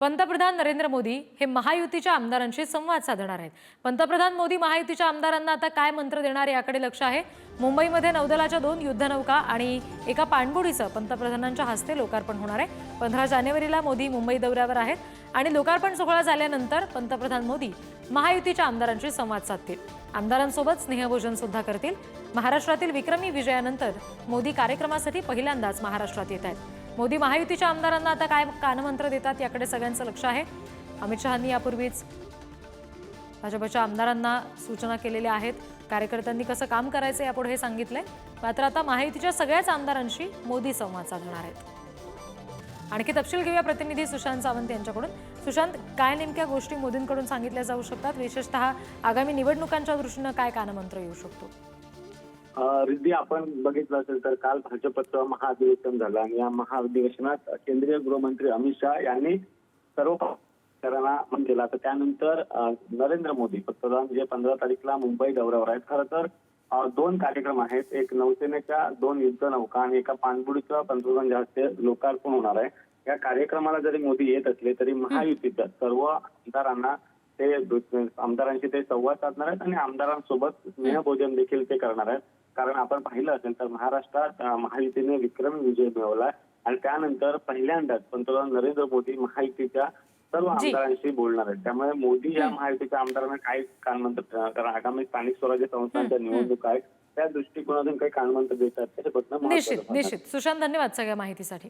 पंतप्रधान नरेंद्र मोदी हे महायुतीच्या आमदारांशी संवाद साधणार आहेत। पंतप्रधान मोदी महायुतीच्या आमदारांना आता काय मंत्र देणार याकडे लक्ष आहे। मुंबईमध्ये नौदलाच्या 2 युद्धनौका आणि एका पाणबुडीचं पंतप्रधानांच्या हस्ते लोकार्पण होणार आहे। 15 जानेवारीला मोदी मुंबई दौऱ्यावर आहेत आणि लोकार्पण सोहळा झाल्यानंतर पंतप्रधान मोदी महायुतीच्या आमदारांशी संवाद साधतील। आमदारांसोबत स्नेहभोजन सुद्धा करतील। महाराष्ट्रातील विक्रमी विजयानंतर मोदी कार्यक्रमासाठी पहिल्यांदाच महाराष्ट्रात येत आहेत। मोदी महायुतीच्या आमदारांना आता काय कानमंत्र देतात याकडे सगळ्यांचं लक्ष आहे। अमित शहांनी यापूर्वीच भाजपच्या आमदारांना सूचना केलेल्या आहेत। कार्यकर्त्यांनी कसं काम करायचं यापुढे सांगितलंय। मात्र आता महायुतीच्या सगळ्याच आमदारांशी मोदी संवाद साधणार आहेत। आणखी तपशील घेऊया प्रतिनिधी सुशांत सावंत यांच्याकडून। सुशांत, काय नेमक्या गोष्टी मोदींकडून सांगितल्या जाऊ शकतात, विशेषतः आगामी निवडणुकांच्या दृष्टीने काय कानमंत्र येऊ शकतो? रिद्धी, आपण बघितलं असेल तर काल भाजपचं महाअधिवेशन झालं आणि या महाअधिवेशनात केंद्रीय गृहमंत्री अमित शहा यांनी सर्व पक्षांना आवाहन केलं। तर त्यानंतर नरेंद्र मोदी पंतप्रधान जे 15 तारीखला मुंबई दौऱ्यावर आहेत। खरं तर 2 कार्यक्रम आहेत, एक नौसेनेच्या 2 युद्धनौका आणि एका पाणबुडीचं पंतप्रधानांच्या हस्ते लोकार्पण होणार आहे। या कार्यक्रमाला जरी मोदी येत असले तरी महायुतीच्या सर्व आमदारांशी ते संवाद साधणार आहेत आणि आमदारांसोबत स्नेहभोजन देखील ते करणार आहेत। कारण आपण पाहिलं असेल तर महाराष्ट्रात महायुतीने विक्रमी विजय मिळवला आणि त्यानंतर पहिल्यांदाच पंतप्रधान नरेंद्र मोदी महायुतीच्या सर्व आमदारांशी बोलणार आहेत। त्यामुळे मोदी या महायुतीच्या आमदारांना काय कानमंत्र, कारण आगामी स्थानिक स्वराज्य संस्थांच्या निवडणूक आहेत त्या दृष्टिकोनातून काही कानमंत्र देतात ते बघणं महत्त्वाचं आहे। निश्चित सुशांत, धन्यवाद सगळ्या माहितीसाठी।